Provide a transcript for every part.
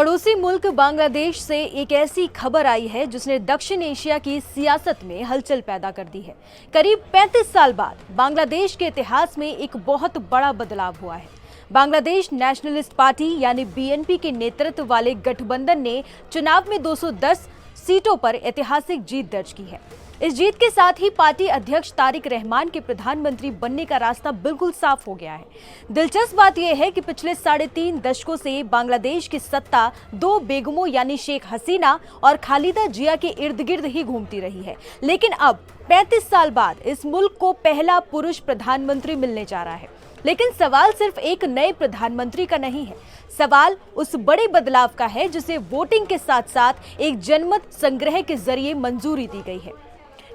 पड़ोसी मुल्क बांग्लादेश से एक ऐसी खबर आई है जिसने दक्षिण एशिया की सियासत में हलचल पैदा कर दी है। करीब 35 साल बाद बांग्लादेश के इतिहास में एक बहुत बड़ा बदलाव हुआ है। बांग्लादेश नेशनलिस्ट पार्टी यानी बीएनपी के नेतृत्व वाले गठबंधन ने चुनाव में 210 सीटों पर ऐतिहासिक जीत दर्ज की है। इस जीत के साथ ही पार्टी अध्यक्ष तारिक रहमान के प्रधानमंत्री बनने का रास्ता बिल्कुल साफ हो गया है। दिलचस्प बात यह है कि पिछले 3.5 दशकों से बांग्लादेश की सत्ता दो बेगमों यानी शेख हसीना और खालिदा जिया के इर्द गिर्द ही घूमती रही है, लेकिन अब 35 साल बाद इस मुल्क को पहला पुरुष प्रधानमंत्री मिलने जा रहा है। लेकिन सवाल सिर्फ एक नए प्रधानमंत्री का नहीं है, सवाल उस बड़े बदलाव का है जिसे वोटिंग के साथ साथ एक जनमत संग्रह के जरिए मंजूरी दी गई है।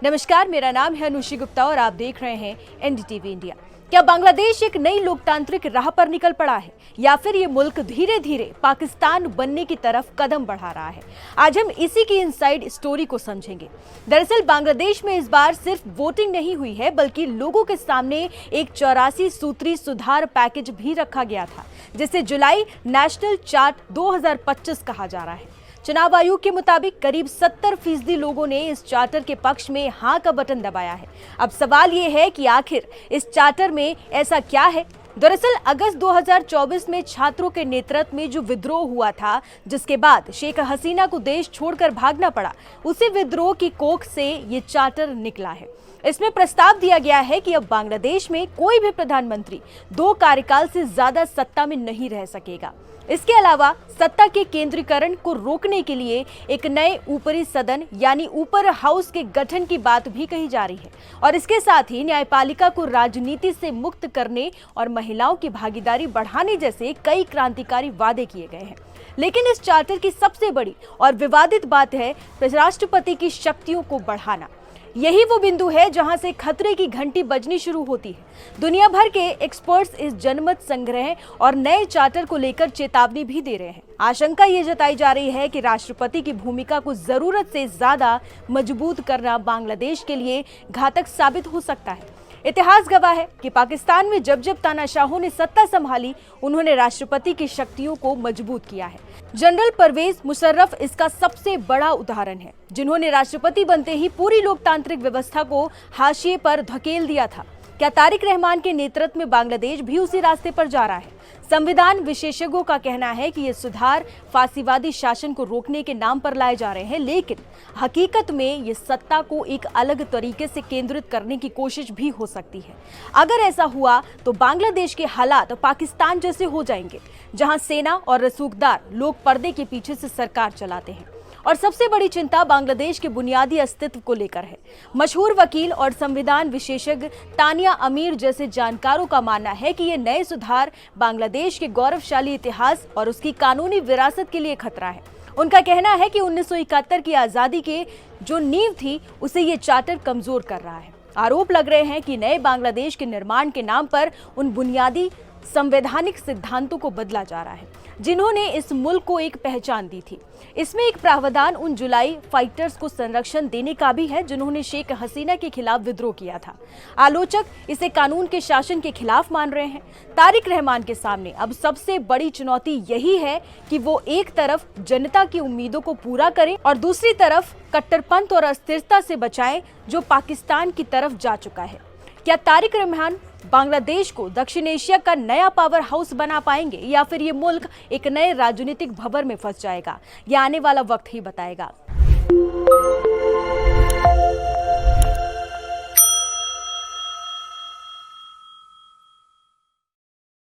नमस्कार, मेरा नाम है अनुषी गुप्ता और आप देख रहे हैं एनडीटीवी इंडिया। क्या बांग्लादेश एक नई लोकतांत्रिक राह पर निकल पड़ा है या फिर ये मुल्क धीरे धीरे पाकिस्तान बनने की तरफ कदम बढ़ा रहा है? आज हम इसी की इनसाइड स्टोरी को समझेंगे। दरअसल बांग्लादेश में इस बार सिर्फ वोटिंग नहीं हुई है, बल्कि लोगों के सामने एक 84 सूत्री सुधार पैकेज भी रखा गया था, जिसे जुलाई नेशनल चार्ट 2025 कहा जा रहा है। चुनाव आयोग के मुताबिक करीब 70% लोगों ने इस चार्टर के पक्ष में हाँ का बटन दबाया है। अब सवाल ये है कि आखिर इस चार्टर में ऐसा क्या है? दरअसल अगस्त 2024 में छात्रों के नेतृत्व में जो विद्रोह हुआ था, जिसके बाद शेख हसीना को देश छोड़कर भागना पड़ा, उसी विद्रोह की कोख से ये चार्टर निकला है। इसमें प्रस्ताव दिया गया है कि अब बांग्लादेश में कोई भी प्रधानमंत्री 2 कार्यकाल से ज्यादा सत्ता में नहीं रह सकेगा। इसके अलावा सत्ता के केंद्रीकरण को रोकने के लिए एक नए ऊपरी सदन यानी ऊपर हाउस के गठन की बात भी कही जा रही है, और इसके साथ ही न्यायपालिका को राजनीति से मुक्त करने और महिलाओं की भागीदारी बढ़ाने जैसे कई क्रांतिकारी वादे किए गए हैं। लेकिन इस चार्टर की सबसे बड़ी और विवादित बात है राष्ट्रपति की शक्तियों को बढ़ाना। यही वो बिंदु है जहां से खतरे की घंटी बजनी शुरू होती है। दुनिया भर के एक्सपर्ट्स इस जनमत संग्रह और नए चार्टर को लेकर चेतावनी भी दे रहे हैं। आशंका ये जताई जा रही है कि राष्ट्रपति की भूमिका को जरूरत से ज्यादा मजबूत करना बांग्लादेश के लिए घातक साबित हो सकता है। इतिहास गवाह है कि पाकिस्तान में जब जब तानाशाहों ने सत्ता संभाली, उन्होंने राष्ट्रपति की शक्तियों को मजबूत किया है। जनरल परवेज मुशर्रफ इसका सबसे बड़ा उदाहरण है, जिन्होंने राष्ट्रपति बनते ही पूरी लोकतांत्रिक व्यवस्था को हाशिए पर धकेल दिया था। क्या तारिक रहमान के नेतृत्व में बांग्लादेश भी उसी रास्ते पर जा रहा है? संविधान विशेषज्ञों का कहना है कि ये सुधार फांसीवादी शासन को रोकने के नाम पर लाए जा रहे हैं, लेकिन हकीकत में ये सत्ता को एक अलग तरीके से केंद्रित करने की कोशिश भी हो सकती है। अगर ऐसा हुआ तो बांग्लादेश के हालात पाकिस्तान जैसे हो जाएंगे, जहां सेना और रसूखदार लोग पर्दे के पीछे से सरकार चलाते हैं। और सबसे बड़ी चिंता बांग्लादेश के बुनियादी अस्तित्व को लेकर है। मशहूर वकील और संविधान विशेषज्ञ तानिया अमीर जैसे जानकारों का मानना है कि ये नए सुधार बांग्लादेश के गौरवशाली इतिहास और उसकी कानूनी विरासत के लिए खतरा है। उनका कहना है कि 1971 की आज़ादी के जो नींव थी, उसे ये चार्टर कमजोर कर रहा है। आरोप लग रहे हैं कि नए बांग्लादेश के निर्माण के नाम पर उन बुनियादी संवैधानिक सिद्धांतों को बदला जा रहा है, जिन्होंने इस मुल्क को एक पहचान दी थी। इसमें एक प्रावधान उन जुलाई फाइटर्स को संरक्षण देने का भी है, जिन्होंने शेख हसीना के खिलाफ विद्रोह किया था। आलोचक इसे कानून के शासन के खिलाफ मान रहे हैं। तारिक रहमान के सामने अब सबसे बड़ी चुनौती यही है कि वो एक तरफ जनता की उम्मीदों को पूरा करें और दूसरी तरफ कट्टरपंथ और अस्थिरता से बचाएं, जो पाकिस्तान की तरफ जा चुका है। क्या तारिक रहमान बांग्लादेश को दक्षिण एशिया का नया पावर हाउस बना पाएंगे या फिर ये मुल्क एक नए राजनीतिक भंवर में फंस जाएगा? यह आने वाला वक्त ही बताएगा।